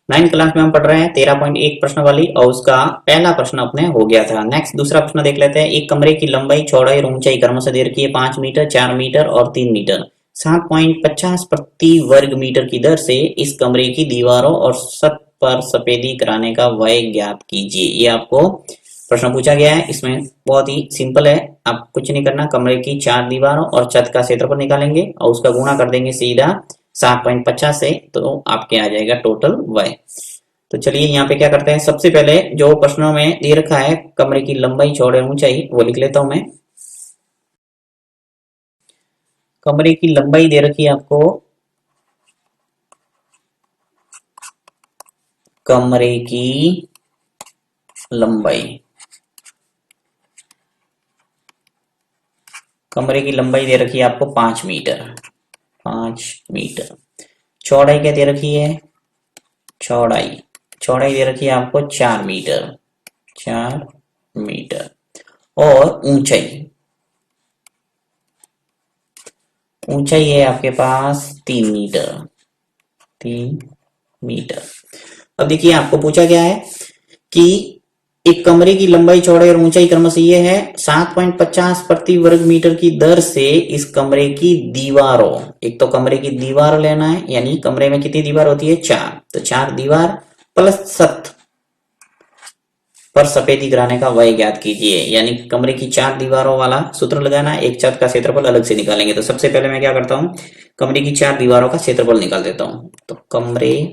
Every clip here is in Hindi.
नाइन क्लास में हम पढ़ रहे हैं 13.1 प्रश्न वाली, और उसका पहला प्रश्न अपने हो गया था। नेक्स्ट दूसरा प्रश्न देख लेते हैं। एक कमरे की लंबाई, चौड़ाई और ऊंचाई क्रमशः दे रखी है 5 मीटर, 4 मीटर और 3 मीटर। 7.50 प्रति वर्ग मीटर की दर से इस कमरे की दीवारों और छत पर सफेदी कराने का व्यय ज्ञात कीजिए। ये आपको प्रश्न पूछा गया है। इसमें बहुत ही सिंपल है, आप कुछ नहीं करना, कमरे की 4 दीवारों और छत का क्षेत्रफल निकालेंगे और उसका गुणा कर देंगे सीधा 7.50 से, तो आपके आ जाएगा टोटल व्यय। तो चलिए यहाँ पे क्या करते हैं, सबसे पहले जो प्रश्नों में दे रखा है कमरे की लंबाई, चौड़ाई, ऊंचाई, वो लिख लेता हूं मैं। कमरे की लंबाई दे रखी है आपको, कमरे की लंबाई, कमरे की लंबाई दे रखी है आपको 5 मीटर, 5 मीटर। चौड़ाई क्या दे रखी है, चौड़ाई, चौड़ाई दे रखी है आपको 4 मीटर, 4 मीटर। और ऊंचाई, ऊंचाई है आपके पास 3 मीटर, 3 मीटर। अब देखिए आपको पूछा गया है कि एक कमरे की लंबाई, चौड़ाई और ऊंचाई क्रमशः ये है 7.50 प्रति वर्ग मीटर की दर से इस कमरे की दीवारों, एक तो कमरे की दीवार लेना है, यानी कमरे में कितनी दीवार होती है, 4, तो 4 दीवार प्लस छत पर सफेदी कराने का व्यय ज्ञात कीजिए। यानी कमरे की 4 दीवारों वाला सूत्र लगाना, एक छत का क्षेत्रफल अलग से निकालेंगे। तो सबसे पहले मैं क्या करता हूं, कमरे की 4 दीवारों का क्षेत्रफल निकाल देता हूं। तो कमरे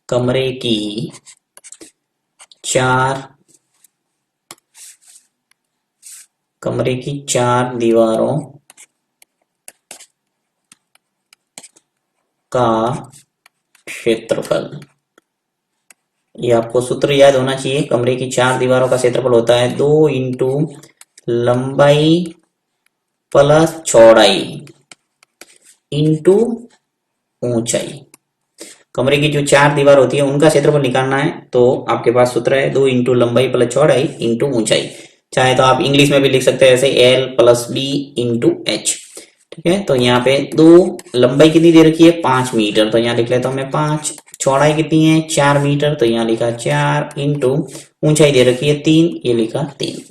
कमरे की 4, कमरे की 4 दीवारों का क्षेत्रफल, ये आपको सूत्र याद होना चाहिए। कमरे की 4 दीवारों का क्षेत्रफल होता है 2 इंटू लंबाई प्लस चौड़ाई इंटू ऊंचाई। कमरे की जो 4 दीवार होती है उनका क्षेत्रफल निकालना है, तो आपके पास सूत्र है 2 इंटू लंबाई प्लस चौड़ाई इंटू ऊंचाई। चाहे तो आप इंग्लिश में भी लिख सकते हैं ऐसे L plus B into H. ठीक है, तो यहाँ पे दो, लंबाई कितनी दे रखी है 5 मीटर, तो यहाँ लिख लेता हूँ मैं 5। चौड़ाई कितनी है 4 मीटर, तो यहाँ लिखा 4 इंटू ऊंचाई दे रखी है 3, ये लिखा 3।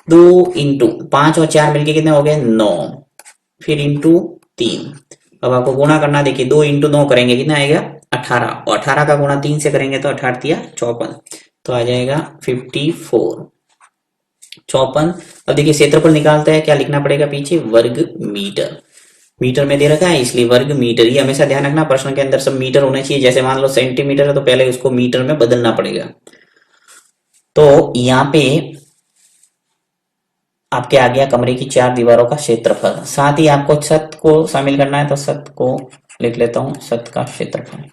2 इंटू 5 और 4 मिलके कितने हो गए 9, फिर इंटू 3। अब आपको गुणा करना, देखिए 2 इंटू 9 करेंगे कितना आएगा 18, और 18 का गुणा 3 से करेंगे तो 18 दिया 54, तो आ जाएगा 54, 54। अब देखिए क्षेत्रफल निकालते हैं, क्या लिखना पड़ेगा पीछे, वर्ग मीटर। मीटर में दे रखा है इसलिए वर्ग मीटर। ये हमेशा ध्यान रखना, प्रश्न के अंदर सब मीटर होने चाहिए। जैसे मान लो सेंटीमीटर है तो पहले उसको मीटर में बदलना पड़ेगा। तो यहाँ पे आपके आ गया कमरे की 4 दीवारों का क्षेत्रफल। साथ ही आपको छत को शामिल करना है, तो छत को लिख लेता हूं, छत का क्षेत्रफल।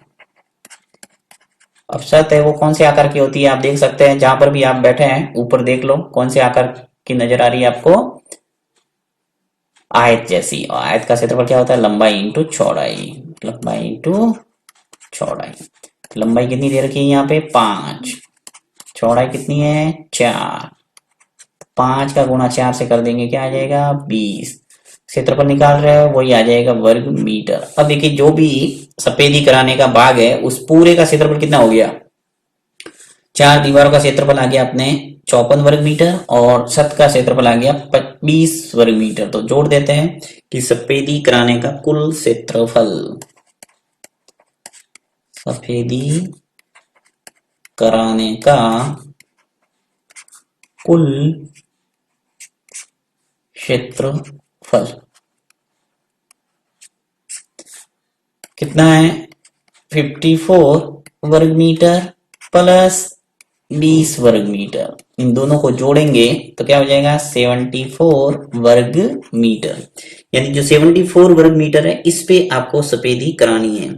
अब छत है वो कौन से आकार की होती है, आप देख सकते हैं जहां पर भी आप बैठे हैं ऊपर देख लो कौन से आकार की नजर आ रही है आपको, आयत जैसी। और आयत का क्षेत्रफल क्या होता है, लंबाई इंटू चौड़ाई, लंबाई इंटू चौड़ाई। लंबाई कितनी दे रखी है यहाँ पे 5, चौड़ाई कितनी है 4, 5 का गुणा 4 से कर देंगे क्या आ जाएगा 20। क्षेत्रफल निकाल रहे हो वही आ जाएगा वर्ग मीटर। अब देखिए जो भी सफेदी कराने का भाग है उस पूरे का क्षेत्रफल कितना हो गया, 4 दीवारों का क्षेत्रफल आ गया अपने 54 वर्ग मीटर, और छत का क्षेत्रफल आ गया 20 वर्ग मीटर। तो जोड़ देते हैं कि सफेदी कराने का कुल क्षेत्रफल, सफेदी कराने का कुल क्षेत्रफल कितना है 54 वर्ग मीटर प्लस 20 वर्ग मीटर। इन दोनों को जोड़ेंगे तो क्या हो जाएगा 74 वर्ग मीटर। यानी जो 74 वर्ग मीटर है इस पे आपको सफेदी करानी है।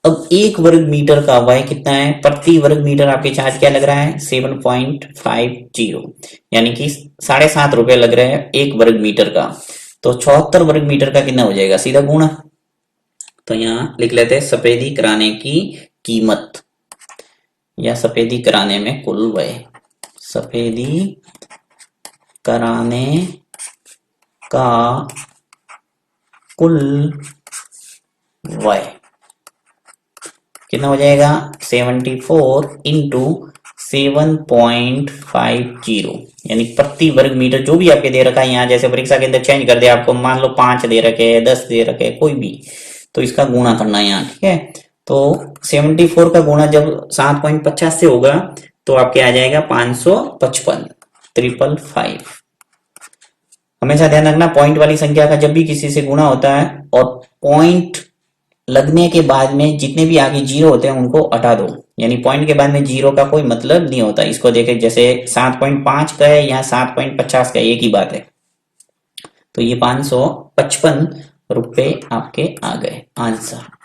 अब 1 वर्ग मीटर का व्यय कितना है, प्रति वर्ग मीटर आपके चार्ज क्या लग रहा है 7.50, यानी कि 7.5 रुपए लग रहे हैं 1 वर्ग मीटर का। तो 74 वर्ग मीटर का कितना हो जाएगा, सीधा गुणा। तो यहाँ लिख लेते हैं सफेदी कराने की कीमत, या सफेदी कराने में कुल व्यय। सफेदी कराने का कुल व्यय कितना हो जाएगा 74 इंटू 7.50, यानी प्रति वर्ग मीटर जो भी आपके दे रखा है यहाँ, जैसे परीक्षा के अंदर चेंज कर दे आपको, मान लो 5 दे रखे हैं, 10 दे रखे हैं, कोई भी, तो इसका गुणा करना है यहाँ, ठीक है। तो 74 का गुणा जब 7.50 से होगा तो आपके आ जाएगा 555, 555। हमेशा ध्यान रखना पॉइंट वाली संख्या का जब भी किसी से गुणा होता है और पॉइंट लगने के बाद में जितने भी आगे जीरो होते हैं उनको हटा दो, यानी पॉइंट के बाद में जीरो का कोई मतलब नहीं होता। इसको देखे जैसे 7.5 का है या 7.50 का, एक ही बात है। तो ये 555 रुपए आपके आ गए आंसर।